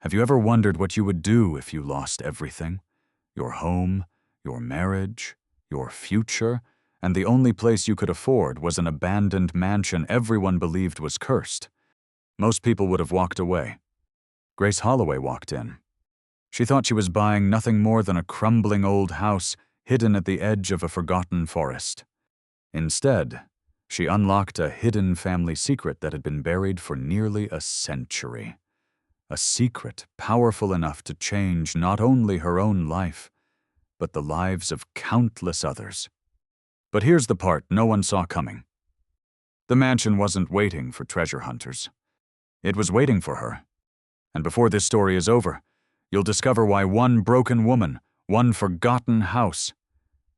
Have you ever wondered what you would do if you lost everything? Your home, your marriage, your future, and the only place you could afford was an abandoned mansion everyone believed was cursed. Most people would have walked away. Grace Holloway walked in. She thought she was buying nothing more than a crumbling old house hidden at the edge of a forgotten forest. Instead, she unlocked a hidden family secret that had been buried for nearly a century. A secret powerful enough to change not only her own life, but the lives of countless others. But here's the part no one saw coming. The mansion wasn't waiting for treasure hunters. It was waiting for her. And before this story is over, you'll discover why one broken woman, one forgotten house,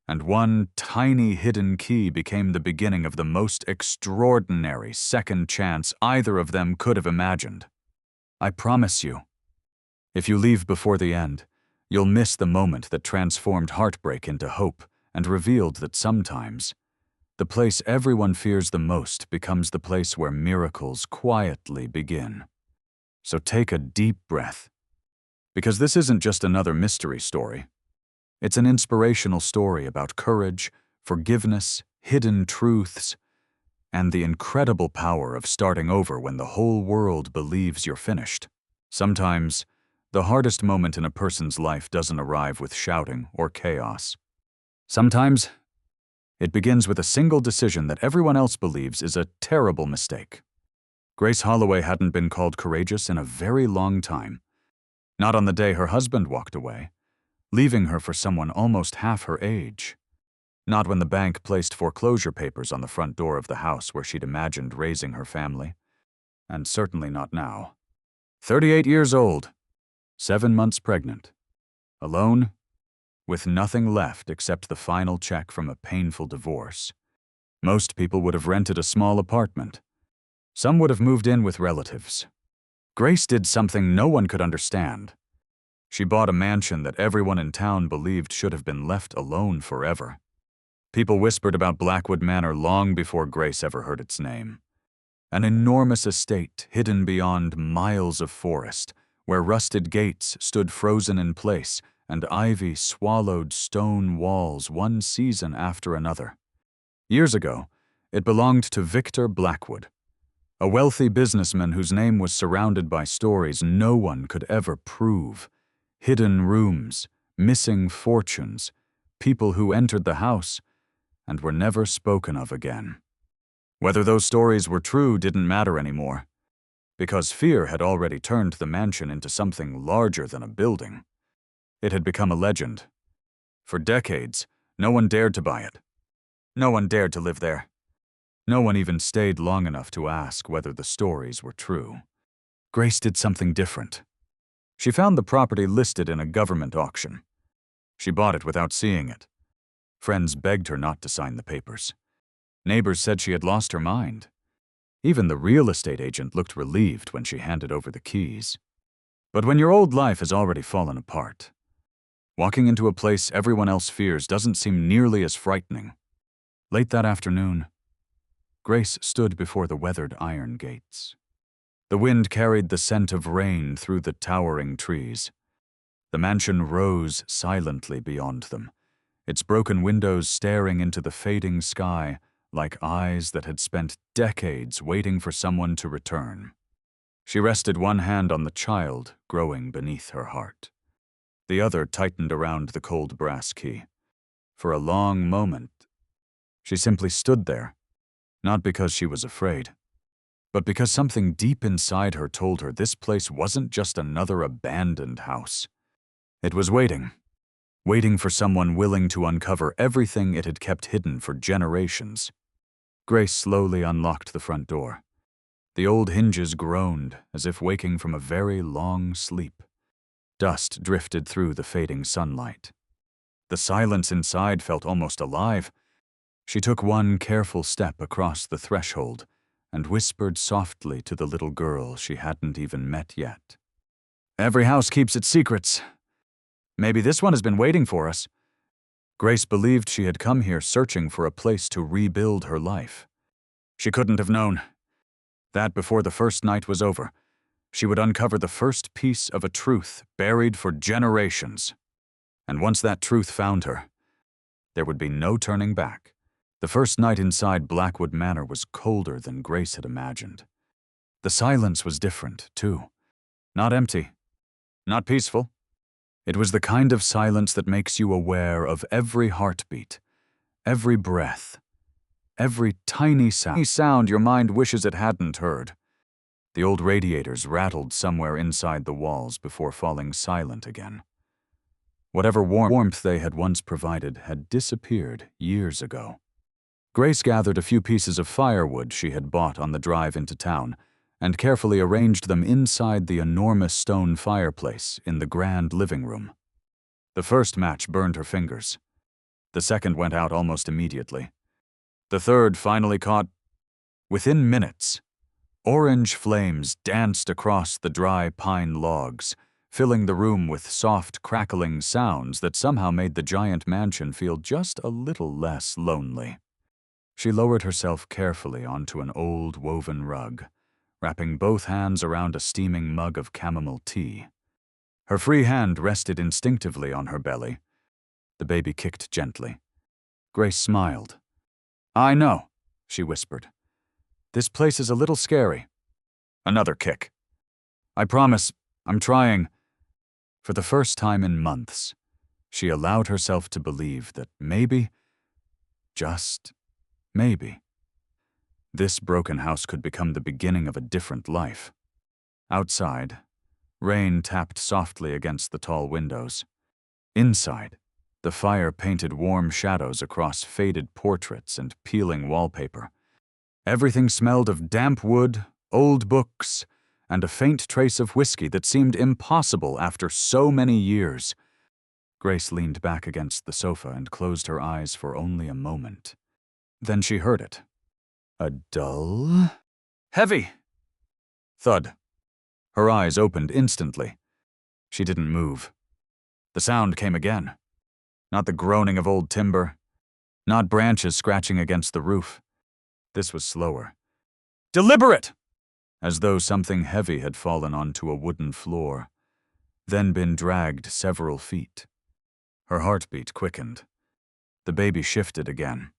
and one tiny hidden key became the beginning of the most extraordinary second chance either of them could have imagined. I promise you, if you leave before the end, you'll miss the moment that transformed heartbreak into hope and revealed that sometimes the place everyone fears the most becomes the place where miracles quietly begin. So take a deep breath, because this isn't just another mystery story. It's an inspirational story about courage, forgiveness, hidden truths, and the incredible power of starting over when the whole world believes you're finished. Sometimes, the hardest moment in a person's life doesn't arrive with shouting or chaos. Sometimes, it begins with a single decision that everyone else believes is a terrible mistake. Grace Holloway hadn't been called courageous in a very long time. Not on the day her husband walked away, leaving her for someone almost half her age. Not when the bank placed foreclosure papers on the front door of the house where she'd imagined raising her family. And certainly not now. 38 years old, 7 months pregnant, alone, with nothing left except the final check from a painful divorce. Most people would have rented a small apartment. Some would have moved in with relatives. Grace did something no one could understand. She bought a mansion that everyone in town believed should have been left alone forever. People whispered about Blackwood Manor long before Grace ever heard its name. An enormous estate hidden beyond miles of forest, where rusted gates stood frozen in place and ivy swallowed stone walls one season after another. Years ago, it belonged to Victor Blackwood, a wealthy businessman whose name was surrounded by stories no one could ever prove. Hidden rooms, missing fortunes, people who entered the house and were never spoken of again. Whether those stories were true didn't matter anymore, because fear had already turned the mansion into something larger than a building. It had become a legend. For decades, no one dared to buy it. No one dared to live there. No one even stayed long enough to ask whether the stories were true. Grace did something different. She found the property listed in a government auction. She bought it without seeing it. Friends begged her not to sign the papers. Neighbors said she had lost her mind. Even the real estate agent looked relieved when she handed over the keys. But when your old life has already fallen apart, walking into a place everyone else fears doesn't seem nearly as frightening. Late that afternoon, Grace stood before the weathered iron gates. The wind carried the scent of rain through the towering trees. The mansion rose silently beyond them, its broken windows staring into the fading sky like eyes that had spent decades waiting for someone to return. She rested one hand on the child growing beneath her heart. The other tightened around the cold brass key. For a long moment, she simply stood there, not because she was afraid, but because something deep inside her told her this place wasn't just another abandoned house. It was waiting for someone willing to uncover everything it had kept hidden for generations. Grace slowly unlocked the front door. The old hinges groaned as if waking from a very long sleep. Dust drifted through the fading sunlight. The silence inside felt almost alive. She took one careful step across the threshold and whispered softly to the little girl she hadn't even met yet. "Every house keeps its secrets. Maybe this one has been waiting for us." Grace believed she had come here searching for a place to rebuild her life. She couldn't have known that before the first night was over, She would uncover the first piece of a truth buried for generations. And once that truth found her, there would be no turning back. The first night inside Blackwood Manor was colder than Grace had imagined. The silence was different, too. Not empty, not peaceful. It was the kind of silence that makes you aware of every heartbeat, every breath, every tiny sound your mind wishes it hadn't heard. The old radiators rattled somewhere inside the walls before falling silent again. Whatever warmth they had once provided had disappeared years ago. Grace gathered a few pieces of firewood she had bought on the drive into town and carefully arranged them inside the enormous stone fireplace in the grand living room. The first match burned her fingers. The second went out almost immediately. The third finally caught. Within minutes, orange flames danced across the dry pine logs, filling the room with soft, crackling sounds that somehow made the giant mansion feel just a little less lonely. She lowered herself carefully onto an old woven rug, wrapping both hands around a steaming mug of chamomile tea. Her free hand rested instinctively on her belly. The baby kicked gently. Grace smiled. "I know," she whispered. "This place is a little scary." Another kick. "I promise, I'm trying." For the first time in months, she allowed herself to believe that maybe, just maybe, this broken house could become the beginning of a different life. Outside, rain tapped softly against the tall windows. Inside, the fire painted warm shadows across faded portraits and peeling wallpaper. Everything smelled of damp wood, old books, and a faint trace of whiskey that seemed impossible after so many years. Grace leaned back against the sofa and closed her eyes for only a moment. Then she heard it. A dull, heavy thud. Her eyes opened instantly. She didn't move. The sound came again. Not the groaning of old timber, not branches scratching against the roof. This was slower. Deliberate! As though something heavy had fallen onto a wooden floor, then been dragged several feet. Her heartbeat quickened. The baby shifted again.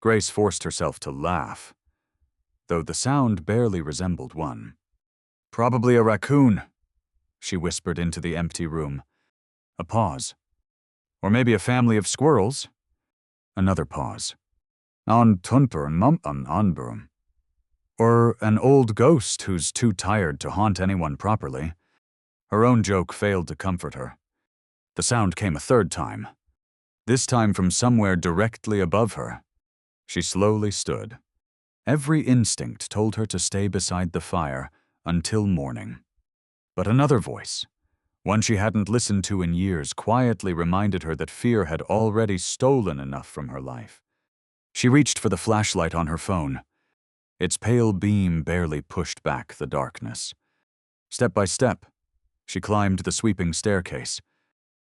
Grace forced herself to laugh, though the sound barely resembled one. "Probably a raccoon," she whispered into the empty room. A pause. "Or maybe a family of squirrels." Another pause. "On tunper and mump on onburum." Or an old ghost who's too tired to haunt anyone properly. Her own joke failed to comfort her. The sound came a third time, this time from somewhere directly above her. She slowly stood. Every instinct told her to stay beside the fire until morning. But another voice, one she hadn't listened to in years, quietly reminded her that fear had already stolen enough from her life. She reached for the flashlight on her phone. Its pale beam barely pushed back the darkness. Step by step, she climbed the sweeping staircase.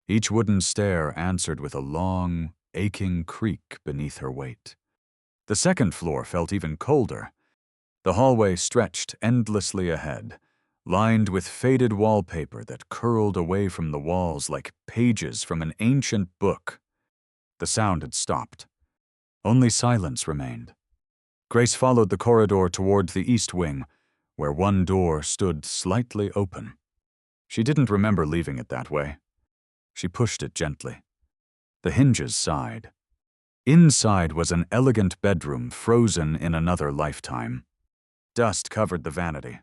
Each wooden stair answered with a long, aching creak beneath her weight. The second floor felt even colder. The hallway stretched endlessly ahead, lined with faded wallpaper that curled away from the walls like pages from an ancient book. The sound had stopped. Only silence remained. Grace followed the corridor toward the east wing, where one door stood slightly open. She didn't remember leaving it that way. She pushed it gently. The hinges sighed. Inside was an elegant bedroom frozen in another lifetime. Dust covered the vanity.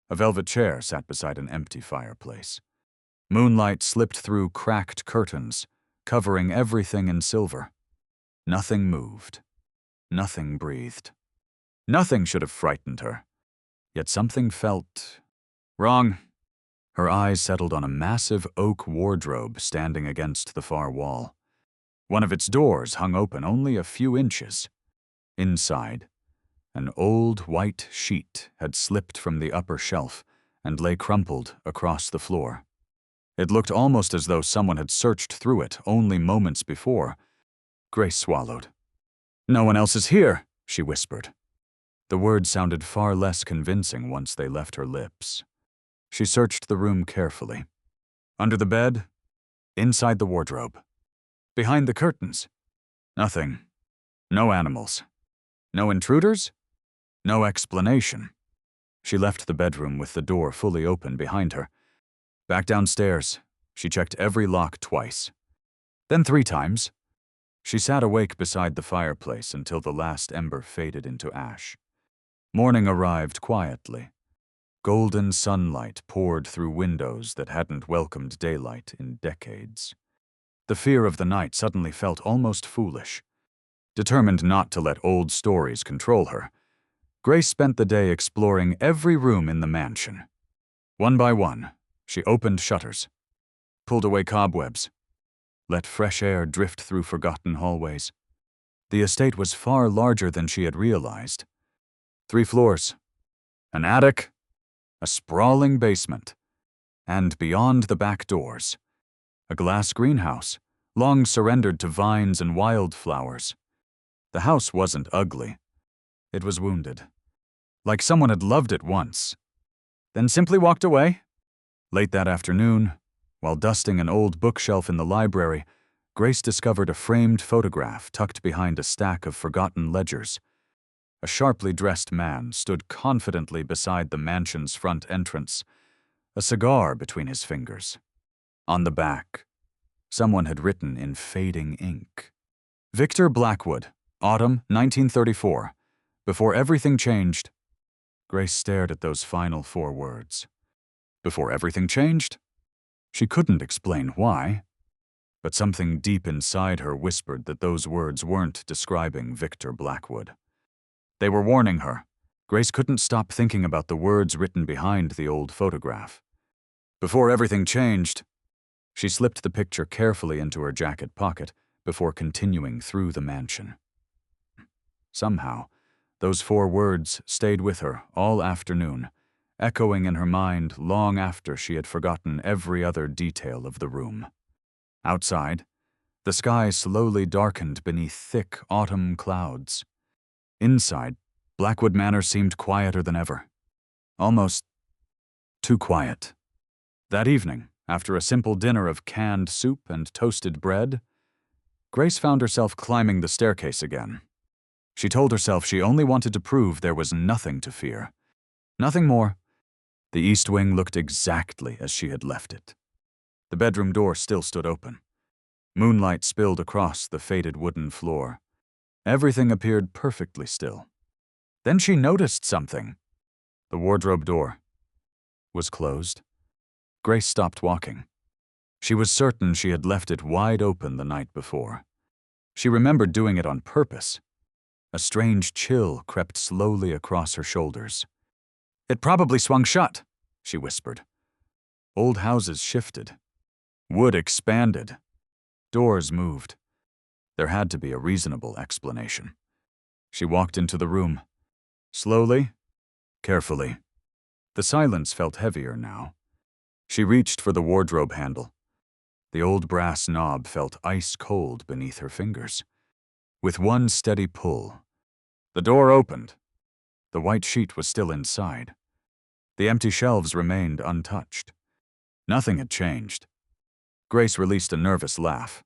A velvet chair sat beside an empty fireplace. Moonlight slipped through cracked curtains, covering everything in silver. Nothing moved. Nothing breathed. Nothing should have frightened her. Yet something felt wrong. Her eyes settled on a massive oak wardrobe standing against the far wall. One of its doors hung open only a few inches. Inside, an old white sheet had slipped from the upper shelf and lay crumpled across the floor. It looked almost as though someone had searched through it only moments before. Grace swallowed. "No one else is here," she whispered. The words sounded far less convincing once they left her lips. She searched the room carefully. Under the bed, inside the wardrobe, behind the curtains. Nothing. No animals. No intruders. No explanation. She left the bedroom with the door fully open behind her. Back downstairs, she checked every lock twice. Then 3 times. She sat awake beside the fireplace until the last ember faded into ash. Morning arrived quietly. Golden sunlight poured through windows that hadn't welcomed daylight in decades. The fear of the night suddenly felt almost foolish. Determined not to let old stories control her, Grace spent the day exploring every room in the mansion. One by one, she opened shutters, pulled away cobwebs, let fresh air drift through forgotten hallways. The estate was far larger than she had realized. 3 floors, an attic, a sprawling basement, and beyond the back doors, a glass greenhouse, long surrendered to vines and wildflowers. The house wasn't ugly. It was wounded. Like someone had loved it once, then simply walked away. Late that afternoon, while dusting an old bookshelf in the library, Grace discovered a framed photograph tucked behind a stack of forgotten ledgers. A sharply dressed man stood confidently beside the mansion's front entrance, a cigar between his fingers. On the back, someone had written in fading ink, "Victor Blackwood, Autumn 1934, before everything changed." Grace stared at those final 4 words. Before everything changed? She couldn't explain why, but something deep inside her whispered that those words weren't describing Victor Blackwood. They were warning her. Grace couldn't stop thinking about the words written behind the old photograph. Before everything changed. She slipped the picture carefully into her jacket pocket before continuing through the mansion. Somehow, those 4 words stayed with her all afternoon, echoing in her mind long after she had forgotten every other detail of the room. Outside, the sky slowly darkened beneath thick autumn clouds. Inside, Blackwood Manor seemed quieter than ever. Almost too quiet. That evening, after a simple dinner of canned soup and toasted bread, Grace found herself climbing the staircase again. She told herself she only wanted to prove there was nothing to fear. Nothing more. The east wing looked exactly as she had left it. The bedroom door still stood open. Moonlight spilled across the faded wooden floor. Everything appeared perfectly still. Then she noticed something. The wardrobe door was closed. Grace stopped walking. She was certain she had left it wide open the night before. She remembered doing it on purpose. A strange chill crept slowly across her shoulders. "It probably swung shut," she whispered. Old houses shifted. Wood expanded. Doors moved. There had to be a reasonable explanation. She walked into the room. Slowly, carefully. The silence felt heavier now. She reached for the wardrobe handle. The old brass knob felt ice cold beneath her fingers. With one steady pull, the door opened. The white sheet was still inside. The empty shelves remained untouched. Nothing had changed. Grace released a nervous laugh.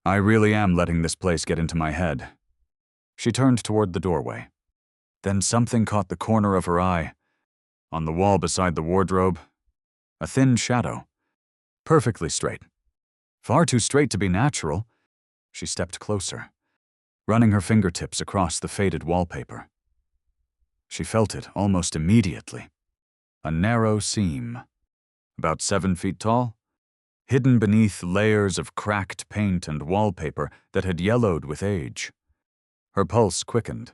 "I really am letting this place get into my head." She turned toward the doorway. Then something caught the corner of her eye. On the wall beside the wardrobe, a thin shadow. Perfectly straight. Far too straight to be natural. She stepped closer, running her fingertips across the faded wallpaper. She felt it almost immediately. A narrow seam, about 7 feet tall, hidden beneath layers of cracked paint and wallpaper that had yellowed with age. Her pulse quickened.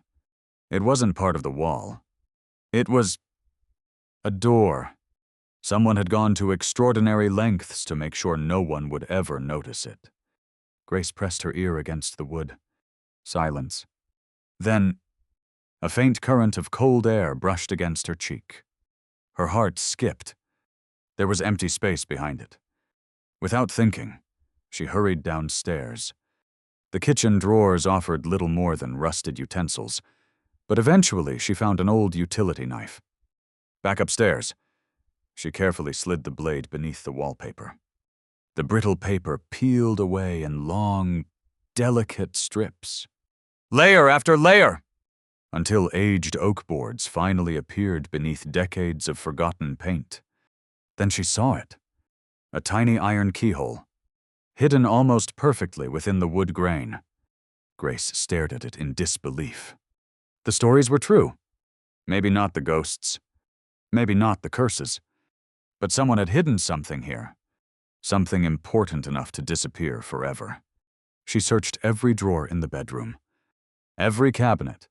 It wasn't part of the wall. It was a door. Someone had gone to extraordinary lengths to make sure no one would ever notice it. Grace pressed her ear against the wood. Silence. Then, a faint current of cold air brushed against her cheek. Her heart skipped. There was empty space behind it. Without thinking, she hurried downstairs. The kitchen drawers offered little more than rusted utensils, but eventually she found an old utility knife. Back upstairs, She carefully slid the blade beneath the wallpaper. The brittle paper peeled away in long, delicate strips, layer after layer, until aged oak boards finally appeared beneath decades of forgotten paint. Then she saw it, a tiny iron keyhole, hidden almost perfectly within the wood grain. Grace stared at it in disbelief. The stories were true. Maybe not the ghosts, maybe not the curses, but someone had hidden something here, something important enough to disappear forever. She searched every drawer in the bedroom, every cabinet,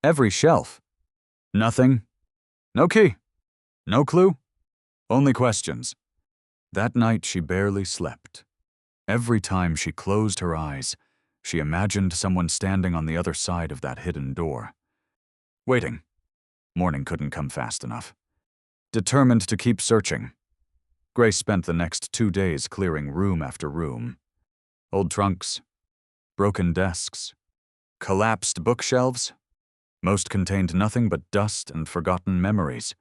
every shelf. Nothing. No key. No clue. Only questions. That night she barely slept. Every time she closed her eyes, she imagined someone standing on the other side of that hidden door. Waiting. Morning couldn't come fast enough. Determined to keep searching, Grace spent the next 2 days clearing room after room. Old trunks, broken desks, collapsed bookshelves. Most contained nothing but dust and forgotten memories,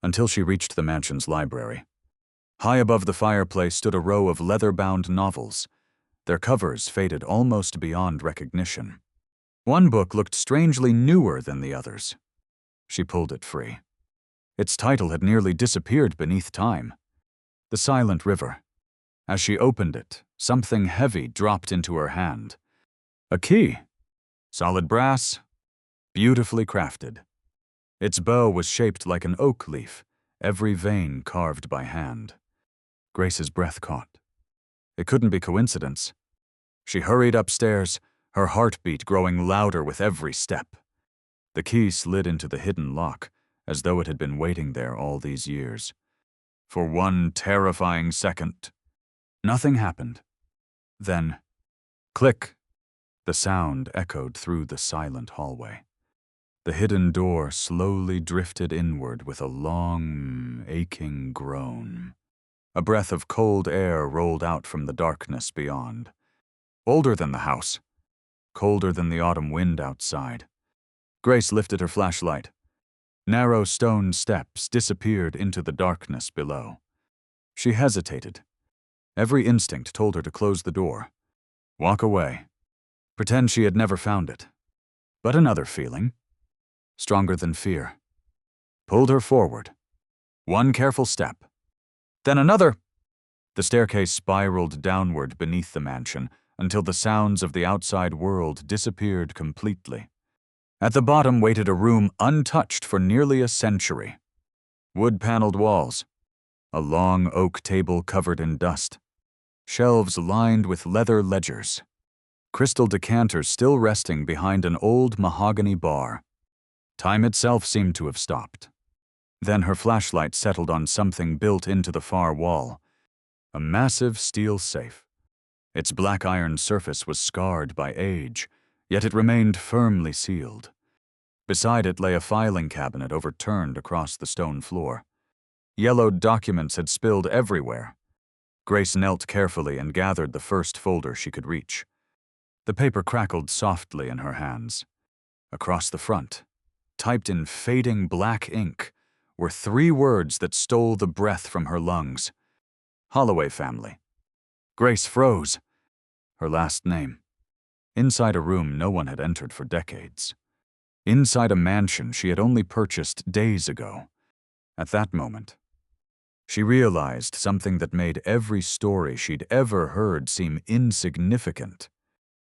until she reached the mansion's library. High above the fireplace stood a row of leather-bound novels, their covers faded almost beyond recognition. One book looked strangely newer than the others. She pulled it free. Its title had nearly disappeared beneath time. The Silent River. As she opened it, something heavy dropped into her hand. A key. Solid brass. Beautifully crafted. Its bow was shaped like an oak leaf, every vein carved by hand. Grace's breath caught. It couldn't be coincidence. She hurried upstairs, her heartbeat growing louder with every step. The key slid into the hidden lock, as though it had been waiting there all these years. For one terrifying second, nothing happened. Then, click, the sound echoed through the silent hallway. The hidden door slowly drifted inward with a long, aching groan. A breath of cold air rolled out from the darkness beyond. Older than the house, colder than the autumn wind outside. Grace lifted her flashlight. Narrow stone steps disappeared into the darkness below. She hesitated. Every instinct told her to close the door. Walk away. Pretend she had never found it. But another feeling, stronger than fear, pulled her forward. One careful step. Then another. The staircase spiraled downward beneath the mansion until the sounds of the outside world disappeared completely. At the bottom waited a room untouched for nearly a century. Wood-paneled walls, a long oak table covered in dust, shelves lined with leather ledgers, crystal decanters still resting behind an old mahogany bar. Time itself seemed to have stopped. Then her flashlight settled on something built into the far wall, a massive steel safe. Its black iron surface was scarred by age, yet it remained firmly sealed. Beside it lay a filing cabinet overturned across the stone floor. Yellowed documents had spilled everywhere. Grace knelt carefully and gathered the first folder she could reach. The paper crackled softly in her hands. Across the front, typed in fading black ink, were 3 words that stole the breath from her lungs. Holloway family. Grace froze. Her last name. Inside a room no one had entered for decades. Inside a mansion she had only purchased days ago. At that moment, she realized something that made every story she'd ever heard seem insignificant.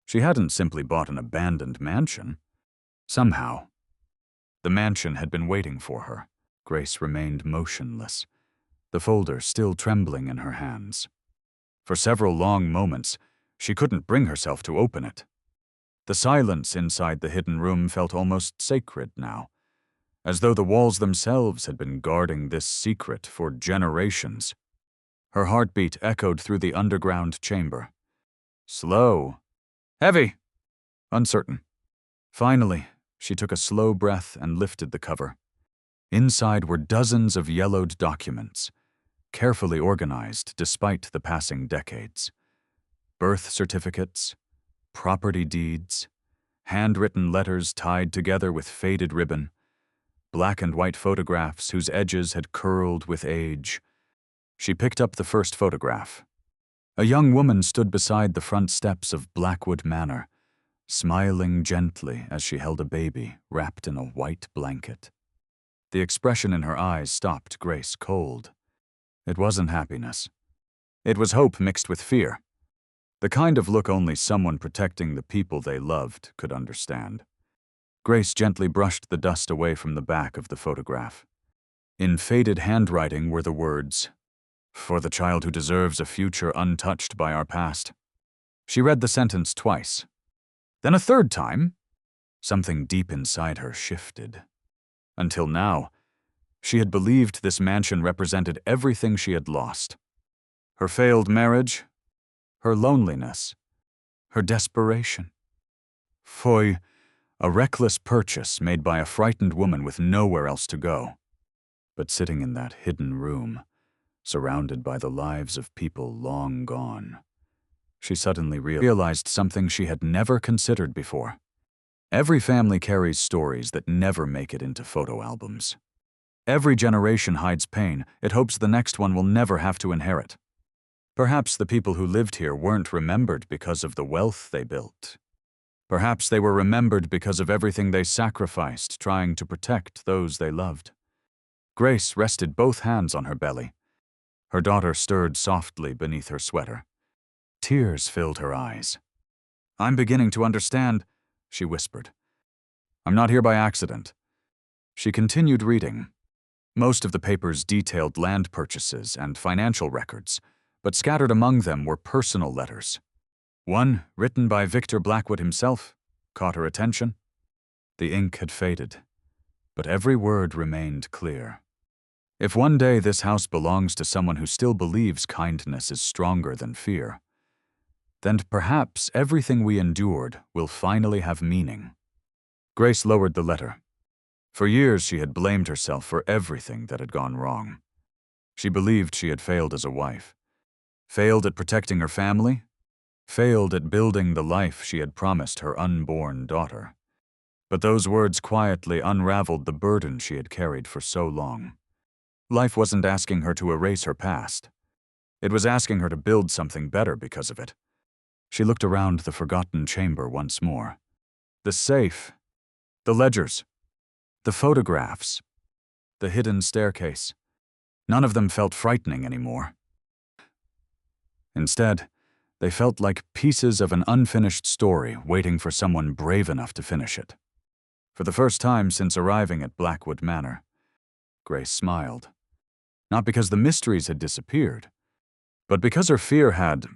She hadn't simply bought an abandoned mansion. Somehow, the mansion had been waiting for her. Grace remained motionless, the folder still trembling in her hands. For several long moments, she couldn't bring herself to open it. The silence inside the hidden room felt almost sacred now, as though the walls themselves had been guarding this secret for generations. Her heartbeat echoed through the underground chamber. Slow, heavy, uncertain. Finally, she took a slow breath and lifted the cover. Inside were dozens of yellowed documents, carefully organized despite the passing decades. Birth certificates, property deeds, handwritten letters tied together with faded ribbon. black and white photographs whose edges had curled with age. She picked up the first photograph. A young woman stood beside the front steps of Blackwood Manor, smiling gently as she held a baby wrapped in a white blanket. The expression in her eyes stopped Grace cold. It wasn't happiness. It was hope mixed with fear. The kind of look only someone protecting the people they loved could understand. Grace gently brushed the dust away from the back of the photograph. In faded handwriting were the words, "For the child who deserves a future untouched by our past." She read the sentence twice. Then a third time, something deep inside her shifted. Until now, she had believed this mansion represented everything she had lost. Her failed marriage, her loneliness, her desperation. Foy, a reckless purchase made by a frightened woman with nowhere else to go. But sitting in that hidden room, surrounded by the lives of people long gone, she suddenly realized something she had never considered before. Every family carries stories that never make it into photo albums. Every generation hides pain it hopes the next one will never have to inherit. Perhaps the people who lived here weren't remembered because of the wealth they built. Perhaps they were remembered because of everything they sacrificed trying to protect those they loved. Grace rested both hands on her belly. Her daughter stirred softly beneath her sweater. Tears filled her eyes. "I'm beginning to understand," she whispered. "I'm not here by accident." She continued reading. Most of the papers detailed land purchases and financial records, but scattered among them were personal letters. One, written by Victor Blackwood himself, caught her attention. The ink had faded, but every word remained clear. If one day this house belongs to someone who still believes kindness is stronger than fear, then perhaps everything we endured will finally have meaning. Grace lowered the letter. For years she had blamed herself for everything that had gone wrong. She believed she had failed as a wife, failed at protecting her family, failed at building the life she had promised her unborn daughter. But those words quietly unraveled the burden she had carried for so long. Life wasn't asking her to erase her past. It was asking her to build something better because of it. She looked around the forgotten chamber once more. The safe, the ledgers, the photographs, the hidden staircase. None of them felt frightening anymore. Instead, they felt like pieces of an unfinished story waiting for someone brave enough to finish it. For the first time since arriving at Blackwood Manor, Grace smiled. Not because the mysteries had disappeared, but because her fear had.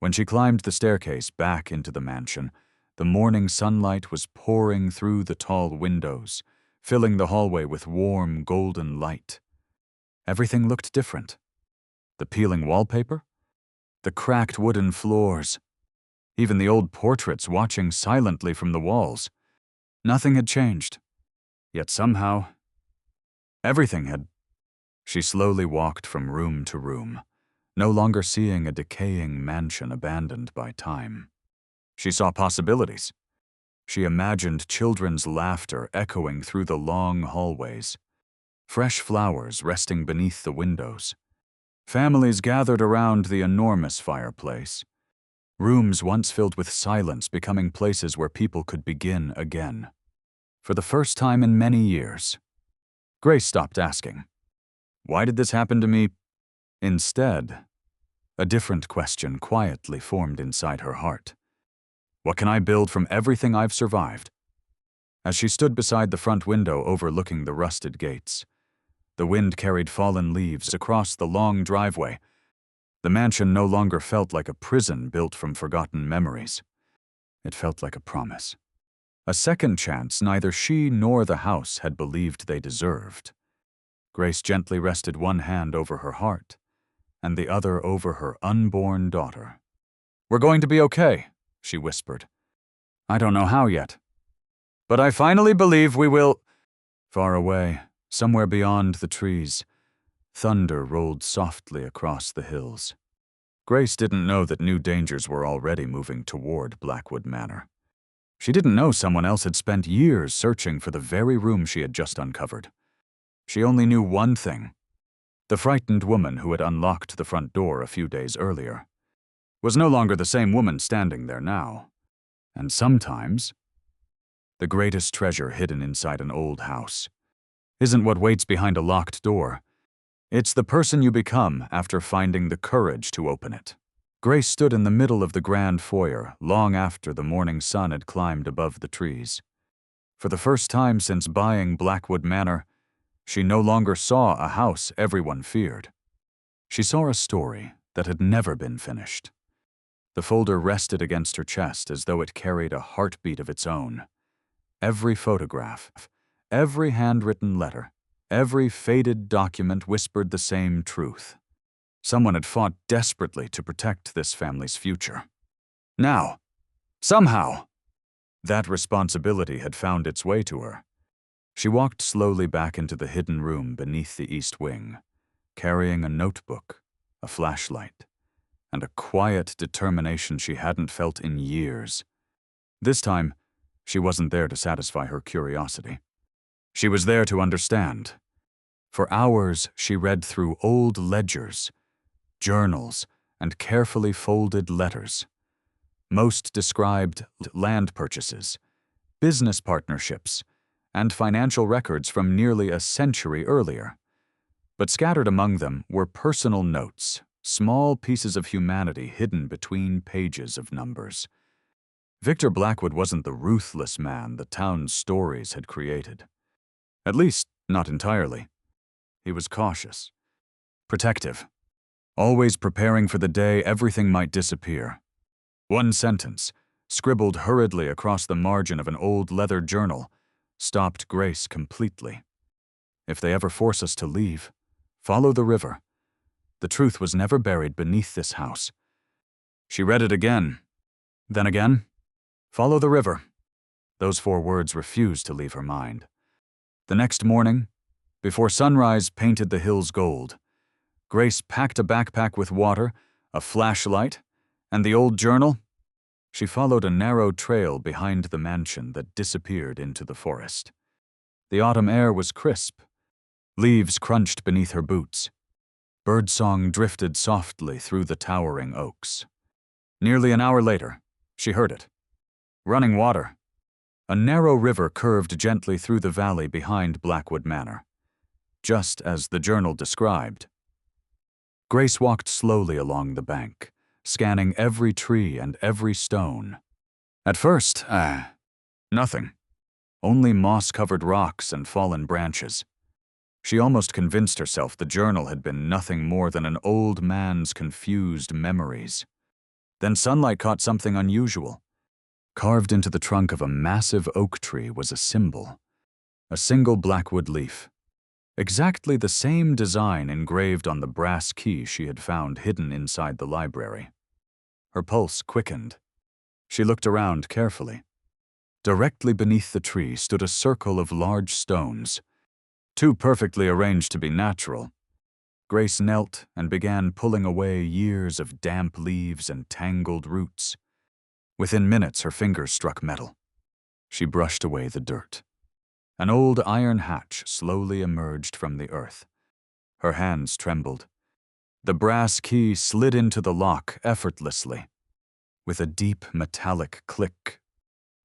When she climbed the staircase back into the mansion, the morning sunlight was pouring through the tall windows, filling the hallway with warm, golden light. Everything looked different. The peeling wallpaper, the cracked wooden floors, even the old portraits watching silently from the walls. Nothing had changed. Yet somehow, everything had. She slowly walked from room to room, no longer seeing a decaying mansion abandoned by time. She saw possibilities. She imagined children's laughter echoing through the long hallways, fresh flowers resting beneath the windows, families gathered around the enormous fireplace, rooms once filled with silence becoming places where people could begin again. For the first time in many years, Grace stopped asking, "Why did this happen to me?" Instead, a different question quietly formed inside her heart. What can I build from everything I've survived? As she stood beside the front window overlooking the rusted gates, the wind carried fallen leaves across the long driveway. The mansion no longer felt like a prison built from forgotten memories. It felt like a promise. A second chance neither she nor the house had believed they deserved. Grace gently rested one hand over her heart and the other over her unborn daughter. "We're going to be okay," she whispered. "I don't know how yet, but I finally believe we will." Far away, somewhere beyond the trees, thunder rolled softly across the hills. Grace didn't know that new dangers were already moving toward Blackwood Manor. She didn't know someone else had spent years searching for the very room she had just uncovered. She only knew one thing. The frightened woman who had unlocked the front door a few days earlier was no longer the same woman standing there now. And sometimes, the greatest treasure hidden inside an old house isn't what waits behind a locked door. It's the person you become after finding the courage to open it. Grace stood in the middle of the grand foyer long after the morning sun had climbed above the trees. For the first time since buying Blackwood Manor, she no longer saw a house everyone feared. She saw a story that had never been finished. The folder rested against her chest as though it carried a heartbeat of its own. Every photograph, every handwritten letter, every faded document whispered the same truth. Someone had fought desperately to protect this family's future. Now, somehow, that responsibility had found its way to her. She walked slowly back into the hidden room beneath the east wing, carrying a notebook, a flashlight, and a quiet determination she hadn't felt in years. This time, she wasn't there to satisfy her curiosity. She was there to understand. For hours, she read through old ledgers, journals, and carefully folded letters. Most described land purchases, business partnerships, and financial records from nearly a century earlier. But scattered among them were personal notes, small pieces of humanity hidden between pages of numbers. Victor Blackwood wasn't the ruthless man the town's stories had created. At least, not entirely. He was cautious, protective, always preparing for the day everything might disappear. One sentence, scribbled hurriedly across the margin of an old leather journal, stopped Grace completely. If they ever force us to leave, follow the river. The truth was never buried beneath this house. She read it again, then again. Follow the river. Those 4 words refused to leave her mind. The next morning, before sunrise painted the hills gold, Grace packed a backpack with water, a flashlight, and the old journal. She followed a narrow trail behind the mansion that disappeared into the forest. The autumn air was crisp. Leaves crunched beneath her boots. Birdsong drifted softly through the towering oaks. Nearly an hour later, she heard it. Running water. A narrow river curved gently through the valley behind Blackwood Manor, just as the journal described. Grace walked slowly along the bank, scanning every tree and every stone. At first, nothing. Only moss-covered rocks and fallen branches. She almost convinced herself the journal had been nothing more than an old man's confused memories. Then sunlight caught something unusual. Carved into the trunk of a massive oak tree was a symbol, a single blackwood leaf. Exactly the same design engraved on the brass key she had found hidden inside the library. Her pulse quickened. She looked around carefully. Directly beneath the tree stood a circle of large stones, too perfectly arranged to be natural. Grace knelt and began pulling away years of damp leaves and tangled roots. Within minutes, her fingers struck metal. She brushed away the dirt. An old iron hatch slowly emerged from the earth. Her hands trembled. The brass key slid into the lock effortlessly. With a deep metallic click,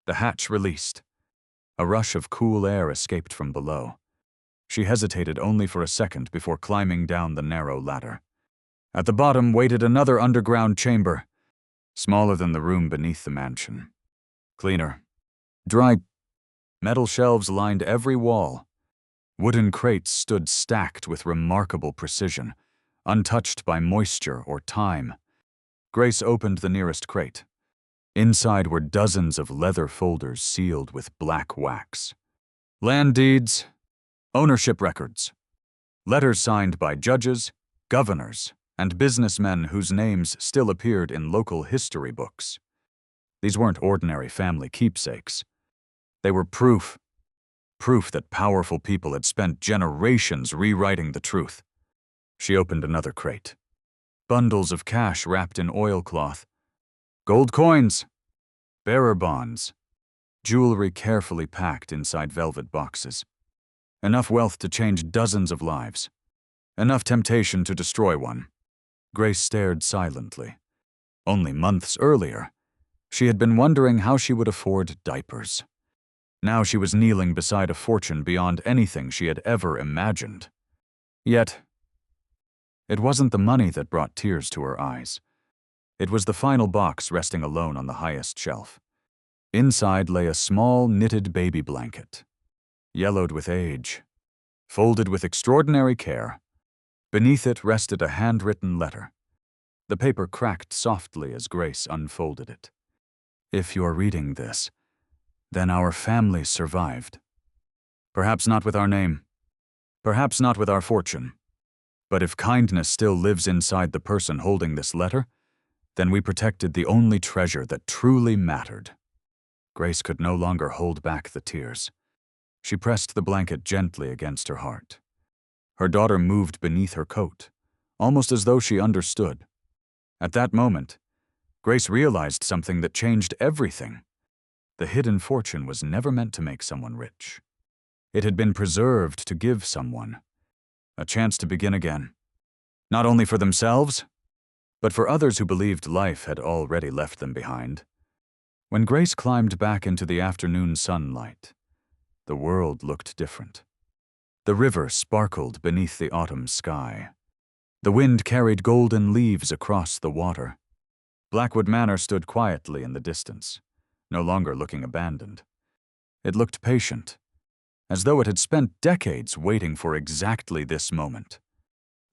the hatch released. A rush of cool air escaped from below. She hesitated only for a second before climbing down the narrow ladder. At the bottom waited another underground chamber, smaller than the room beneath the mansion. Cleaner. Dry. Metal shelves lined every wall. Wooden crates stood stacked with remarkable precision, untouched by moisture or time. Grace opened the nearest crate. Inside were dozens of leather folders sealed with black wax. Land deeds, ownership records, letters signed by judges, governors, and businessmen whose names still appeared in local history books. These weren't ordinary family keepsakes. They were proof that powerful people had spent generations rewriting the truth. She opened another crate. Bundles of cash wrapped in oilcloth. Gold coins. Bearer bonds. jewelry carefully packed inside velvet boxes. Enough wealth to change dozens of lives. Enough temptation to destroy one. Grace stared silently. Only months earlier, she had been wondering how she would afford diapers. Now she was kneeling beside a fortune beyond anything she had ever imagined. Yet, it wasn't the money that brought tears to her eyes. It was the final box resting alone on the highest shelf. Inside lay a small knitted baby blanket, yellowed with age, folded with extraordinary care. Beneath it rested a handwritten letter. The paper cracked softly as Grace unfolded it. If you're reading this, then our family survived. Perhaps not with our name, perhaps not with our fortune, but if kindness still lives inside the person holding this letter, then we protected the only treasure that truly mattered. Grace could no longer hold back the tears. She pressed the blanket gently against her heart. Her daughter moved beneath her coat, almost as though she understood. At that moment, Grace realized something that changed everything. The hidden fortune was never meant to make someone rich. It had been preserved to give someone a chance to begin again, not only for themselves, but for others who believed life had already left them behind. When Grace climbed back into the afternoon sunlight, the world looked different. The river sparkled beneath the autumn sky. The wind carried golden leaves across the water. Blackwood Manor stood quietly in the distance, no longer looking abandoned. It looked patient, as though it had spent decades waiting for exactly this moment.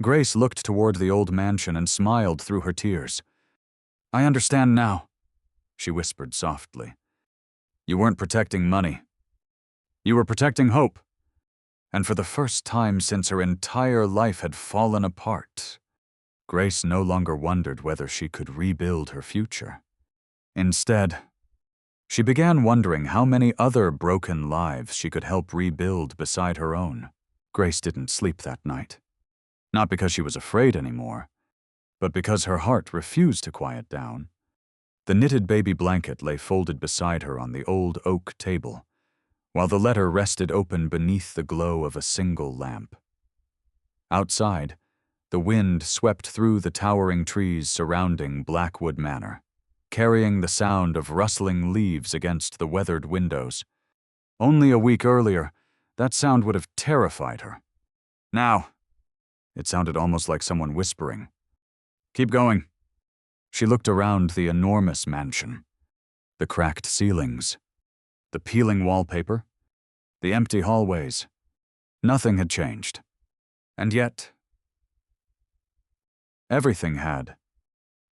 Grace looked toward the old mansion and smiled through her tears. "I understand now," she whispered softly. "You weren't protecting money. You were protecting hope." And for the first time since her entire life had fallen apart, Grace no longer wondered whether she could rebuild her future. Instead, she began wondering how many other broken lives she could help rebuild beside her own. Grace didn't sleep that night. Not because she was afraid anymore, but because her heart refused to quiet down. The knitted baby blanket lay folded beside her on the old oak table, while the letter rested open beneath the glow of a single lamp. Outside, the wind swept through the towering trees surrounding Blackwood Manor, carrying the sound of rustling leaves against the weathered windows. Only a week earlier, that sound would have terrified her. Now, it sounded almost like someone whispering. "Keep going." She looked around the enormous mansion. The cracked ceilings, the peeling wallpaper, the empty hallways. Nothing had changed. And yet, everything had.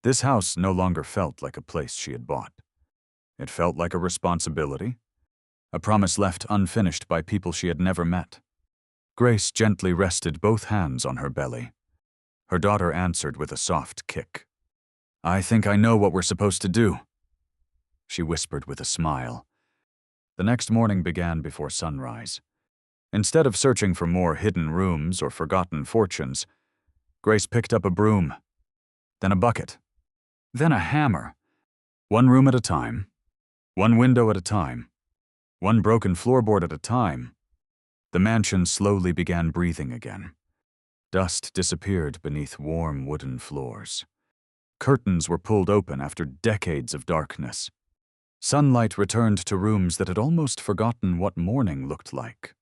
This house no longer felt like a place she had bought. It felt like a responsibility, a promise left unfinished by people she had never met. Grace gently rested both hands on her belly. Her daughter answered with a soft kick. "I think I know what we're supposed to do," she whispered with a smile. The next morning began before sunrise. Instead of searching for more hidden rooms or forgotten fortunes, Grace picked up a broom, then a bucket, then a hammer. One room at a time, one window at a time, one broken floorboard at a time, the mansion slowly began breathing again. Dust disappeared beneath warm wooden floors. Curtains were pulled open after decades of darkness. Sunlight returned to rooms that had almost forgotten what morning looked like.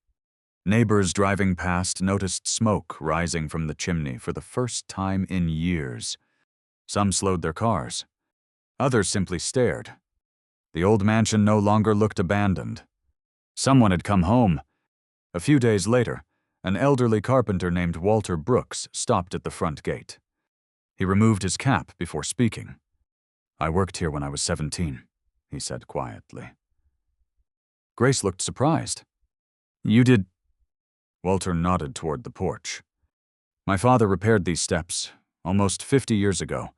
Neighbors driving past noticed smoke rising from the chimney for the first time in years. Some slowed their cars. Others simply stared. The old mansion no longer looked abandoned. Someone had come home. A few days later, an elderly carpenter named Walter Brooks stopped at the front gate. He removed his cap before speaking. "I worked here when I was 17, he said quietly. Grace looked surprised. "You did?" Walter nodded toward the porch. "My father repaired these steps almost 50 years ago."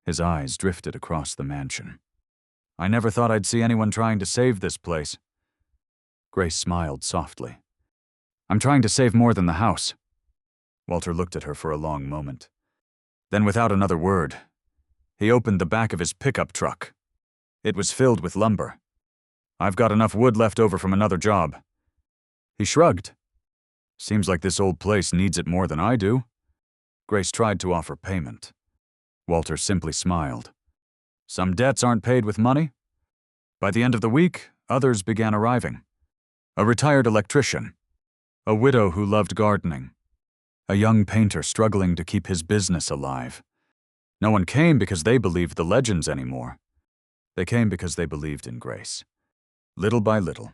His eyes drifted across the mansion. "I never thought I'd see anyone trying to save this place." Grace smiled softly. "I'm trying to save more than the house." Walter looked at her for a long moment. Then, without another word, he opened the back of his pickup truck. It was filled with lumber. I've got enough wood left over from another job. He shrugged. Seems like this old place needs it more than I do. Grace tried to offer payment. Walter simply smiled. Some debts aren't paid with money. By the end of the week, others began arriving. A retired electrician, a widow who loved gardening, a young painter struggling to keep his business alive. No one came because they believed the legends anymore. They came because they believed in Grace. Little by little,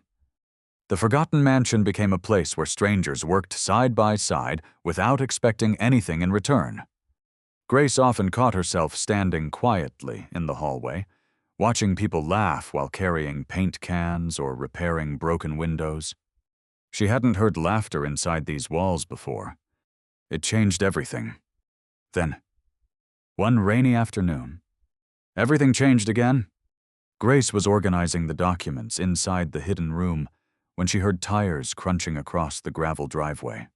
the forgotten mansion became a place where strangers worked side by side without expecting anything in return. Grace often caught herself standing quietly in the hallway, watching people laugh while carrying paint cans or repairing broken windows. She hadn't heard laughter inside these walls before. It changed everything. Then, one rainy afternoon, everything changed again. Grace was organizing the documents inside the hidden room when she heard tires crunching across the gravel driveway.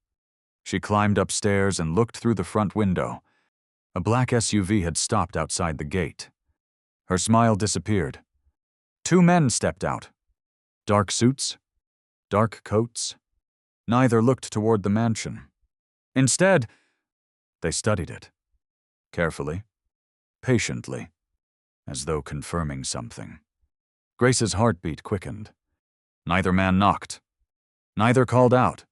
She climbed upstairs and looked through the front window. A black SUV had stopped outside the gate. Her smile disappeared. Two men stepped out. Dark suits, dark coats. Neither looked toward the mansion. Instead, they studied it. Carefully, patiently, as though confirming something. Grace's heartbeat quickened. Neither man knocked. Neither called out.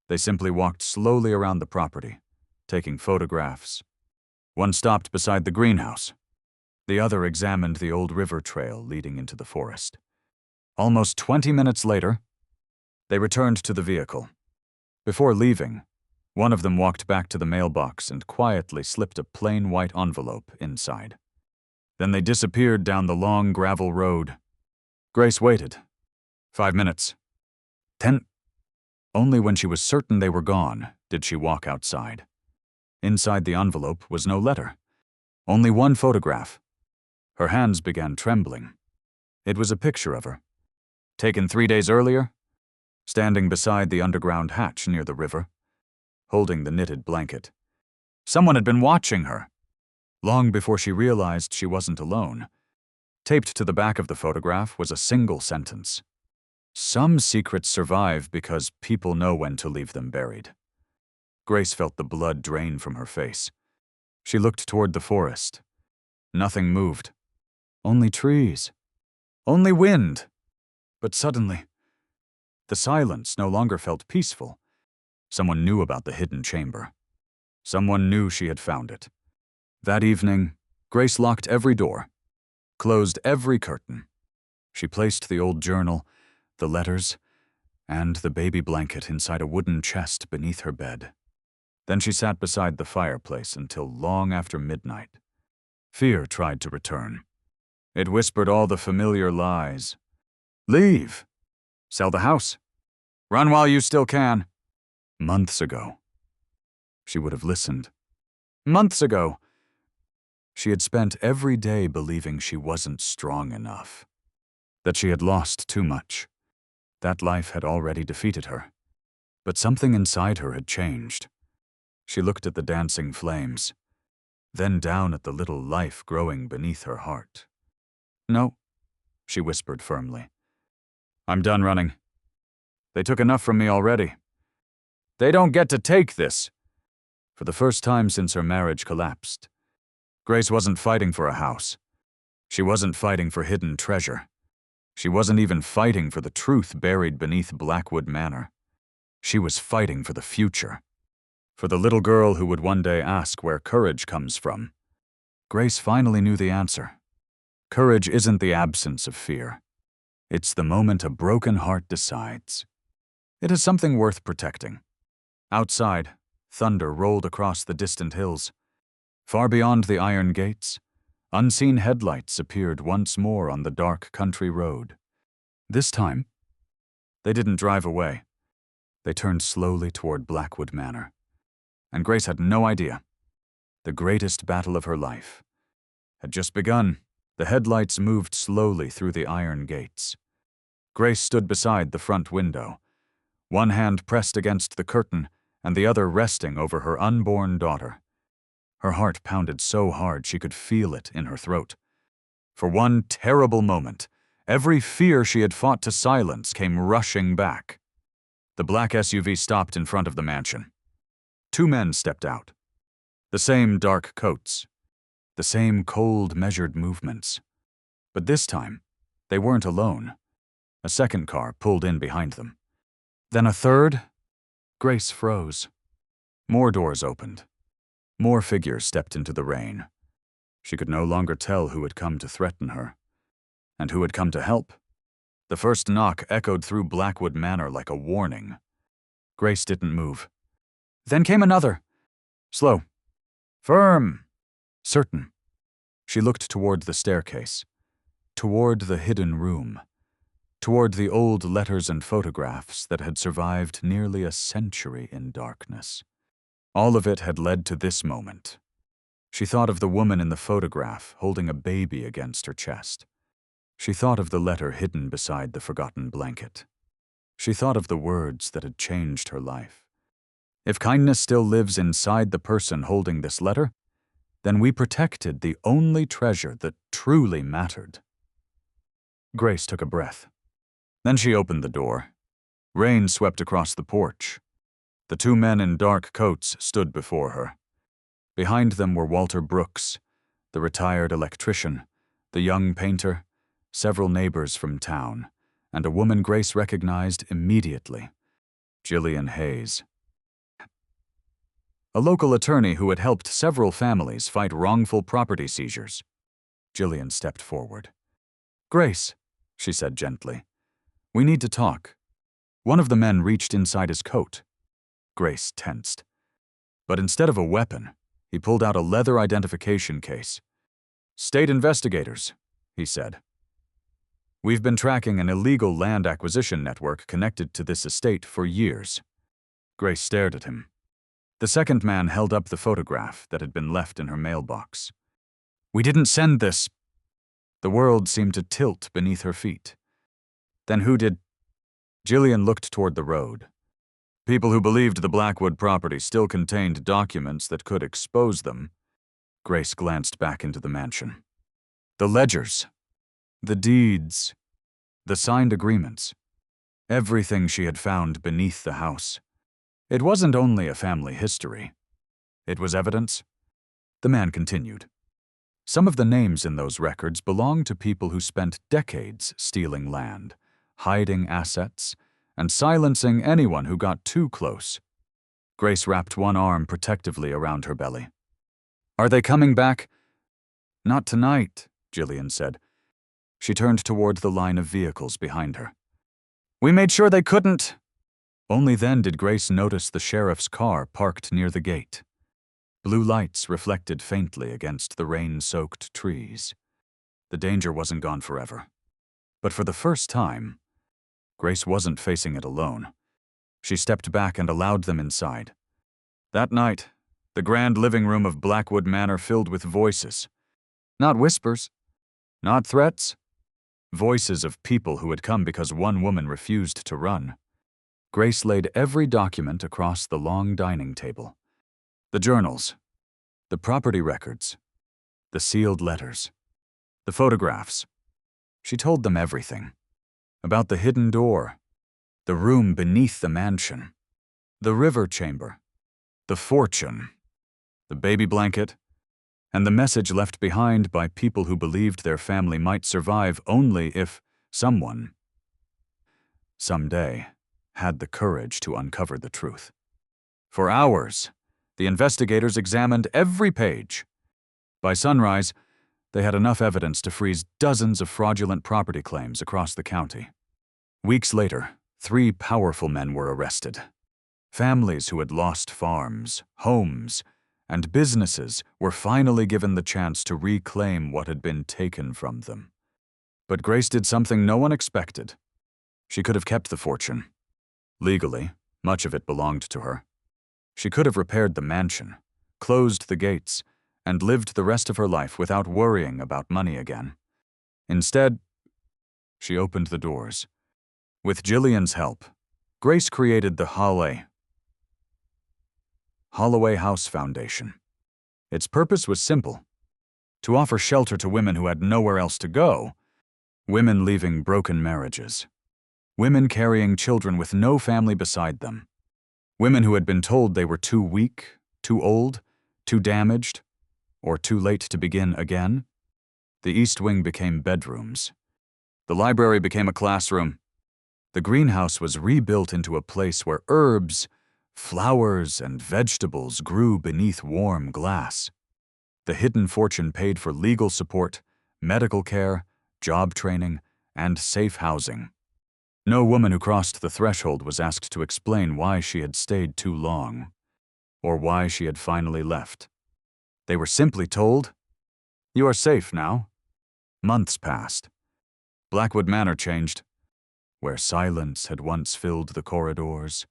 They simply walked slowly around the property, taking photographs. One stopped beside the greenhouse. The other examined the old river trail leading into the forest. Almost 20 minutes later, they returned to the vehicle. Before leaving, one of them walked back to the mailbox and quietly slipped a plain white envelope inside. Then they disappeared down the long gravel road. Grace waited. 5 minutes. 10. Only when she was certain they were gone did she walk outside. Inside the envelope was no letter. Only one photograph. Her hands began trembling. It was a picture of her, taken 3 days earlier, standing beside the underground hatch near the river, holding the knitted blanket. Someone had been watching her, long before she realized she wasn't alone. Taped to the back of the photograph was a single sentence. Some secrets survive because people know when to leave them buried. Grace felt the blood drain from her face. She looked toward the forest. Nothing moved. Only trees. Only wind. But suddenly, the silence no longer felt peaceful. Someone knew about the hidden chamber. Someone knew she had found it. That evening, Grace locked every door, closed every curtain. She placed the old journal, the letters, and the baby blanket inside a wooden chest beneath her bed. Then she sat beside the fireplace until long after midnight. Fear tried to return. It whispered all the familiar lies. Leave. Sell the house. Run while you still can. Months ago, she would have listened. Months ago, she had spent every day believing she wasn't strong enough, that she had lost too much. That life had already defeated her. But something inside her had changed. She looked at the dancing flames, then down at the little life growing beneath her heart. No, she whispered firmly. I'm done running. They took enough from me already. They don't get to take this. For the first time since her marriage collapsed, Grace wasn't fighting for a house. She wasn't fighting for hidden treasure. She wasn't even fighting for the truth buried beneath Blackwood Manor. She was fighting for the future. For the little girl who would one day ask where courage comes from. Grace finally knew the answer. Courage isn't the absence of fear. It's the moment a broken heart decides. It is something worth protecting. Outside, thunder rolled across the distant hills. Far beyond the iron gates, unseen headlights appeared once more on the dark country road. This time, they didn't drive away. They turned slowly toward Blackwood Manor. And Grace had no idea. The greatest battle of her life had just begun. The headlights moved slowly through the iron gates. Grace stood beside the front window, one hand pressed against the curtain and the other resting over her unborn daughter. Her heart pounded so hard she could feel it in her throat. For one terrible moment, Every fear she had fought to silence came rushing back. The black SUV stopped in front of the mansion. Two men stepped out. The same dark coats. The same cold, measured movements. But this time, they weren't alone. A second car pulled in behind them. Then a third. Grace froze. More doors opened. More figures stepped into the rain. She could no longer tell who had come to threaten her. And who had come to help. The first knock echoed through Blackwood Manor like a warning. Grace didn't move. Then came another. Slow. Firm. Certain. She looked toward the staircase. Toward the hidden room. Toward the old letters and photographs that had survived nearly a century in darkness. All of it had led to this moment. She thought of the woman in the photograph holding a baby against her chest. She thought of the letter hidden beside the forgotten blanket. She thought of the words that had changed her life. If kindness still lives inside the person holding this letter, then we protected the only treasure that truly mattered. Grace took a breath. Then she opened the door. Rain swept across the porch. The two men in dark coats stood before her. Behind them were Walter Brooks, the retired electrician, the young painter, several neighbors from town, and a woman Grace recognized immediately, Jillian Hayes. A local attorney who had helped several families fight wrongful property seizures. Jillian stepped forward. Grace, she said gently, we need to talk. One of the men reached inside his coat. Grace tensed. But instead of a weapon, he pulled out a leather identification case. State investigators, he said. We've been tracking an illegal land acquisition network connected to this estate for years. Grace stared at him. The second man held up the photograph that had been left in her mailbox. We didn't send this. The world seemed to tilt beneath her feet. Then who did? Jillian looked toward the road. People who believed the Blackwood property still contained documents that could expose them. Grace glanced back into the mansion. The ledgers. The deeds. The signed agreements. Everything she had found beneath the house. It wasn't only a family history. It was evidence. The man continued. Some of the names in those records belonged to people who spent decades stealing land, hiding assets, and silencing anyone who got too close. Grace wrapped one arm protectively around her belly. Are they coming back? Not tonight, Jillian said. She turned toward the line of vehicles behind her. We made sure they couldn't. Only then did Grace notice the sheriff's car parked near the gate. Blue lights reflected faintly against the rain-soaked trees. The danger wasn't gone forever. But for the first time, Grace wasn't facing it alone. She stepped back and allowed them inside. That night, the grand living room of Blackwood Manor filled with voices. Not whispers. Not threats. Voices of people who had come because one woman refused to run. Grace laid every document across the long dining table. The journals. The property records. The sealed letters. The photographs. She told them everything. About the hidden door. The room beneath the mansion. The river chamber. The fortune. The baby blanket. And the message left behind by people who believed their family might survive only if someone, someday, had the courage to uncover the truth. For hours, the investigators examined every page. By sunrise, they had enough evidence to freeze dozens of fraudulent property claims across the county. Weeks later, 3 powerful men were arrested. Families who had lost farms, homes, and businesses were finally given the chance to reclaim what had been taken from them. But Grace did something no one expected. She could have kept the fortune. Legally, much of it belonged to her. She could have repaired the mansion, closed the gates, and lived the rest of her life without worrying about money again. Instead, she opened the doors. With Jillian's help, Grace created the Holloway House Foundation. Its purpose was simple: to offer shelter to women who had nowhere else to go, Women leaving broken marriages. Women carrying children with no family beside them. Women who had been told they were too weak, too old, too damaged, or too late to begin again. The East Wing became bedrooms. The library became a classroom. The greenhouse was rebuilt into a place where herbs, flowers, and vegetables grew beneath warm glass. The hidden fortune paid for legal support, medical care, job training, and safe housing. No woman who crossed the threshold was asked to explain why she had stayed too long, or why she had finally left. They were simply told, "You are safe now." Months passed. Blackwood Manor changed. Where silence had once filled the corridors,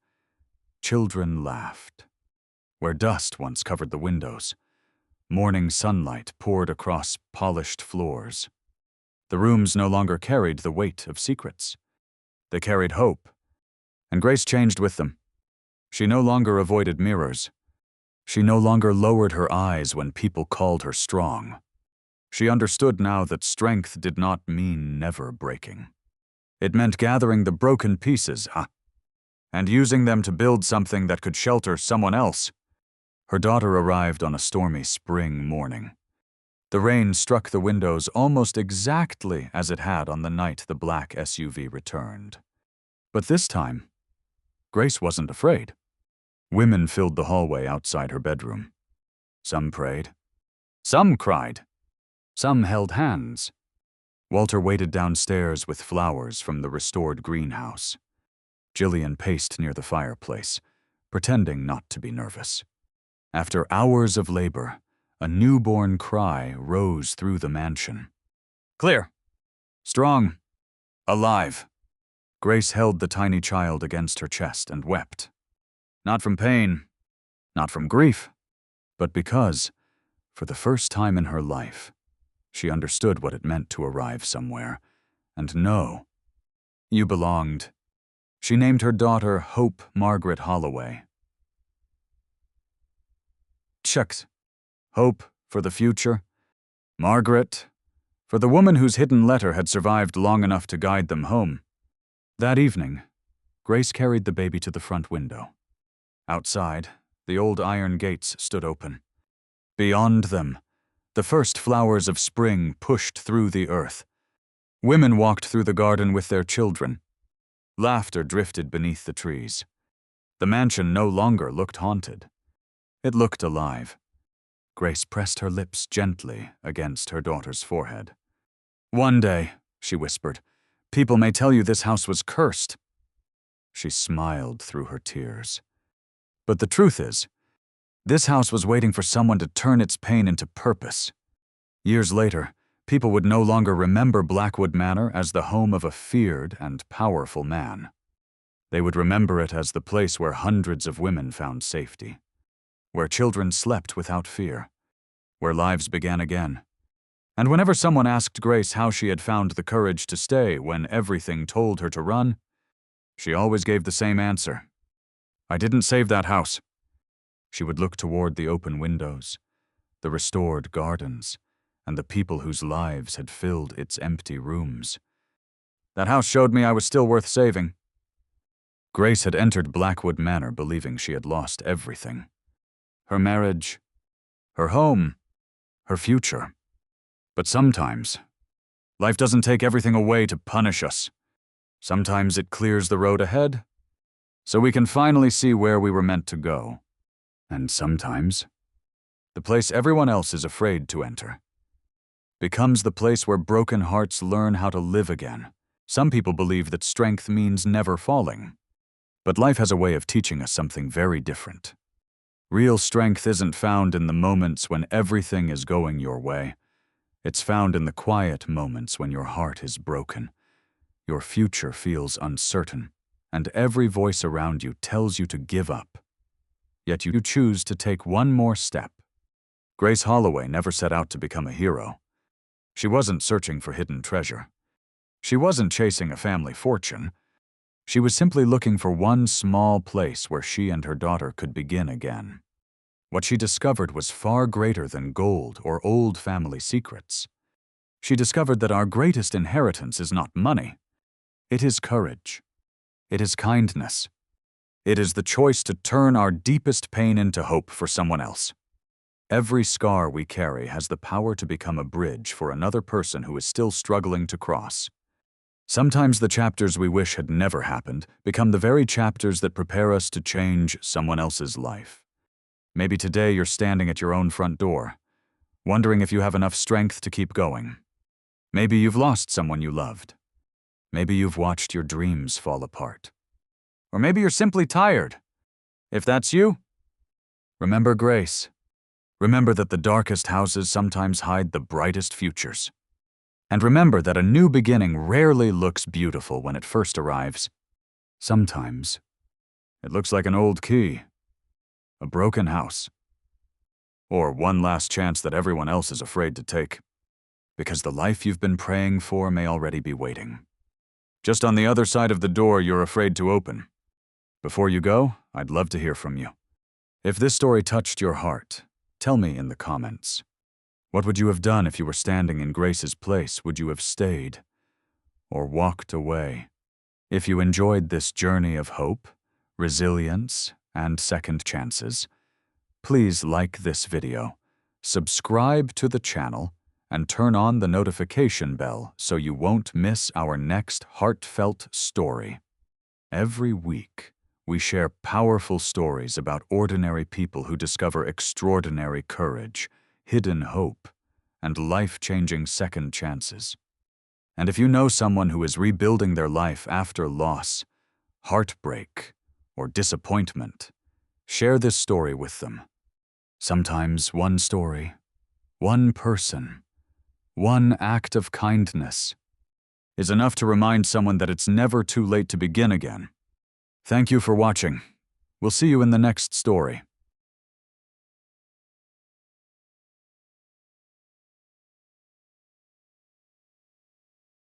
children laughed. Where dust once covered the windows, morning sunlight poured across polished floors. The rooms no longer carried the weight of secrets. They carried hope, and Grace changed with them. She no longer avoided mirrors. She no longer lowered her eyes when people called her strong. She understood now that strength did not mean never breaking. It meant gathering the broken pieces, and using them to build something that could shelter someone else. Her daughter arrived on a stormy spring morning. The rain struck the windows almost exactly as it had on the night the black SUV returned. But this time, Grace wasn't afraid. Women filled the hallway outside her bedroom. Some prayed. Some cried. Some held hands. Walter waited downstairs with flowers from the restored greenhouse. Jillian paced near the fireplace, pretending not to be nervous. After hours of labor, a newborn cry rose through the mansion. Clear. Strong. Alive. Grace held the tiny child against her chest and wept. Not from pain, not from grief, but because, for the first time in her life, she understood what it meant to arrive somewhere and know you belonged. She named her daughter Hope Margaret Holloway. Chucks. Hope for the future. Margaret for the woman whose hidden letter had survived long enough to guide them home. That evening, Grace carried the baby to the front window. Outside, the old iron gates stood open. Beyond them, the first flowers of spring pushed through the earth. Women walked through the garden with their children. Laughter drifted beneath the trees. The mansion no longer looked haunted. It looked alive. Grace pressed her lips gently against her daughter's forehead. One day, she whispered, people may tell you this house was cursed. She smiled through her tears. But the truth is, this house was waiting for someone to turn its pain into purpose. Years later, people would no longer remember Blackwood Manor as the home of a feared and powerful man. They would remember it as the place where hundreds of women found safety, where children slept without fear, where lives began again. And whenever someone asked Grace how she had found the courage to stay when everything told her to run, she always gave the same answer. I didn't save that house. She would look toward the open windows, the restored gardens, and the people whose lives had filled its empty rooms. That house showed me I was still worth saving. Grace had entered Blackwood Manor believing she had lost everything. Her marriage, her home, her future. But sometimes, life doesn't take everything away to punish us. Sometimes it clears the road ahead, so we can finally see where we were meant to go. And sometimes, the place everyone else is afraid to enter becomes the place where broken hearts learn how to live again. Some people believe that strength means never falling, but life has a way of teaching us something very different. Real strength isn't found in the moments when everything is going your way. It's found in the quiet moments when your heart is broken, your future feels uncertain, and every voice around you tells you to give up. Yet you choose to take one more step. Grace Holloway never set out to become a hero. She wasn't searching for hidden treasure. She wasn't chasing a family fortune. She was simply looking for one small place where she and her daughter could begin again. What she discovered was far greater than gold or old family secrets. She discovered that our greatest inheritance is not money. It is courage. It is kindness. It is the choice to turn our deepest pain into hope for someone else. Every scar we carry has the power to become a bridge for another person who is still struggling to cross. Sometimes the chapters we wish had never happened become the very chapters that prepare us to change someone else's life. Maybe today you're standing at your own front door, wondering if you have enough strength to keep going. Maybe you've lost someone you loved. Maybe you've watched your dreams fall apart. Or maybe you're simply tired. If that's you, remember grace. Remember that the darkest houses sometimes hide the brightest futures. And remember that a new beginning rarely looks beautiful when it first arrives. Sometimes, it looks like an old key, a broken house, or one last chance that everyone else is afraid to take, because the life you've been praying for may already be waiting. Just on the other side of the door you're afraid to open. Before you go, I'd love to hear from you. If this story touched your heart, tell me in the comments. What would you have done if you were standing in Grace's place? Would you have stayed or walked away? If you enjoyed this journey of hope, resilience, and second chances, please like this video, subscribe to the channel, and turn on the notification bell so you won't miss our next heartfelt story. Every week, we share powerful stories about ordinary people who discover extraordinary courage, hidden hope, and life-changing second chances. And if you know someone who is rebuilding their life after loss, heartbreak, or disappointment, share this story with them. Sometimes one story, one person, one act of kindness is enough to remind someone that it's never too late to begin again. Thank you for watching. We'll see you in the next story.